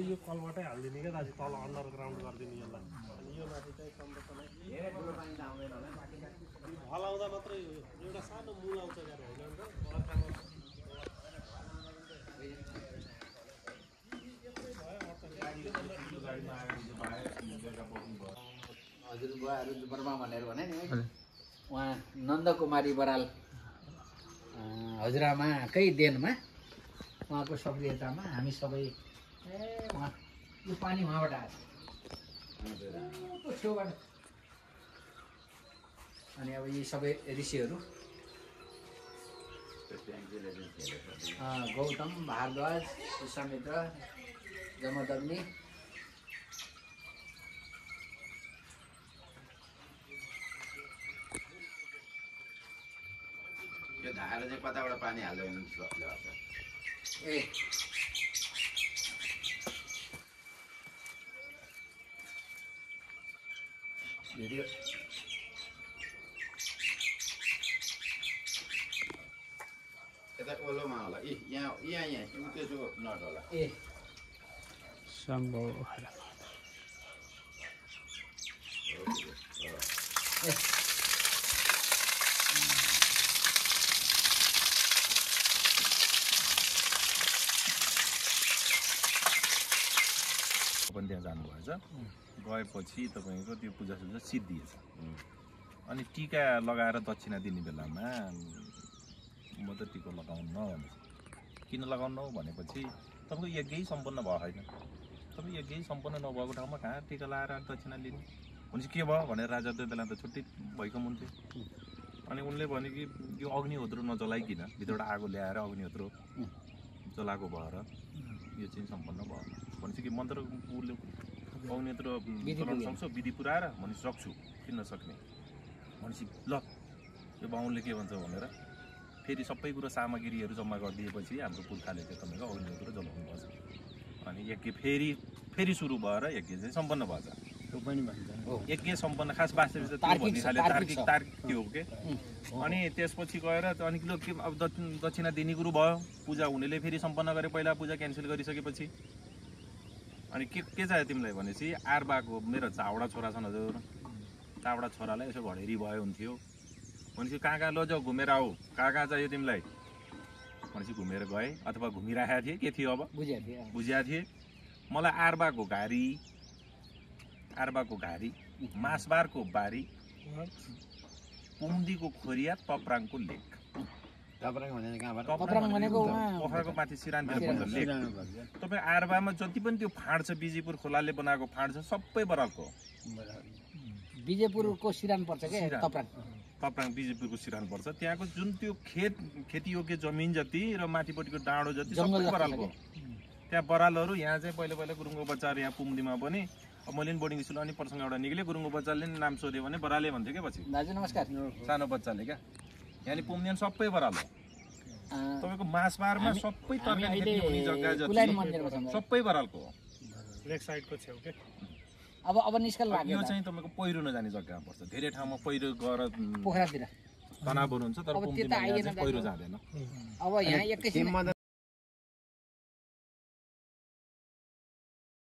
यो कलबाटै हाल्दिने क्या दाजु तल अन्डरग्राउन्ड गरिदिने यसलाई अनि यो माथि चाहिँ संरचना हलाउँदा मात्रै एउटा सानो मूल आउँछ क्या होइन नि त हजुरबुवाहरू बर्मा भनेर भने नि उहाँ नन्दकुमारी बराल हजुरआमाकै देनमा उहाँको सक्रियतामा हामी सबै उहाँ यो पानी उहाँबाट आएको छेउबाट अनि अब यी सबै ऋषिहरू गौतम भारद्वाज विश्वामित्र जमदग्नि यो धाएर चाहिँ कताबाट पानी हाल्दै हुनुहुन्छ ए भिडियो यता ओलोमा होला यहाँ त्यसो नट होला ए सम्भव पनि त्यहाँ जानुभएछ गएपछि तपाईँको त्यो पूजासुजा सिद्धिएछ अनि टिका लगाएर दक्षिणा दिने बेलामा म त टिका लगाउन्न भनेपछि किन लगाउनु भनेपछि तपाईँको यज्ञै सम्पन्न भयो होइन तपाईँ यज्ञै सम्पन्न नभएको ठाउँमा कहाँ टिका लगाएर दक्षिणा लिने भनेपछि के भयो भनेर राजा त्यो बेला त छुट्टै भएको हुन्थ्यो अनि उनले भने कि यो अग्निहोत्र नजलाइकन भित्रबाट आगो ल्याएर अग्निहोत्र जलाएको भएर यो चाहिँ सम्पन्न भयो भनेपछि कि मन्त्र उसले अग्निहोत्र चलाउन सक्छ विधि पुऱ्याएर भनेपछि सक्छु किन नसक्ने भनेपछि ल यो बाहुनले के भन्छ भनेर फेरि सबै कुरो सामग्रीहरू जम्मा गरिदिएपछि हाम्रो पुर्खाले चाहिँ तपाईँको अग्निहोत्र जलाउनु पर्छ अनि यज्ञ फेरि सुरु भएर यज्ञ चाहिँ सम्पन्न भएछ यज्ञ सम्पन्न खास वास्तविक तार्किक त्यो हो के अनि त्यसपछि गएर अनि के अब दक्षिणा दिने कुरो भयो पूजा हुनेले फेरि सम्पन्न गरे पहिला पूजा क्यान्सल गरिसकेपछि अनि के चाहियो तिमीलाई भनेपछि आरबाको मेरो चावडा छोरा छन् हजुर चावडा छोरालाई यसो घडेरी भयो हुन्थ्यो भनेपछि कहाँ कहाँ लजाऊ घुमेर आऊ कहाँ कहाँ चाहियो तिमीलाई भनेपछि घुमेर गएँ अथवा घुमिराखेका थिएँ के थियो अब बुझिया थिएँ मलाई आरबाको घारी मासबारको बारी पुम्दीको खोरिया तप्राङको लेक पोखराको माथि सिरानतिर पर्छ लेक तपाईँ आरबामा जति पनि त्यो फाँड छ बिजेपुर खोलाले बनाएको फाँड छ सबै बरालको बिजेपुरको सिरान पर्छ के तप्राङ बिजेपुरको सिरान पर्छ त्यहाँको जुन त्यो खेतीयोग्य जमिन जति र माथिपट्टिको डाँडो जति सबै बरालको त्यहाँ बरालहरू यहाँ चाहिँ पहिला गुरुङको बच्चाहरू यहाँ पुम्दीमा पनि अब मैले पनि बोर्डिङ स्कुल अनि प्रसङ्ग एउटा निक्ल्यो गुरुङको बच्चाले नि नाम सोध्यो भने बराले भन्थ्यो क्या पछि दाजु नमस्कार सानो बच्चाले क्या यहाँनिर पुम्दिन सबै बराल हो तपाईँको मासबारमा सबै तरकारी खेती हुने जग्गा जति सबै बरालको हो लेक साइडको छेउ के अब निस्कल लाग्यो यो चाहिँ तपाईँको पहिरो नजाने जग्गामा पर्छ धेरै ठाउँमा पहिरो गएर पोखरातिर तनावहरू हुन्छ तर पहिरो जाँदैन अब यहाँ एकैछिन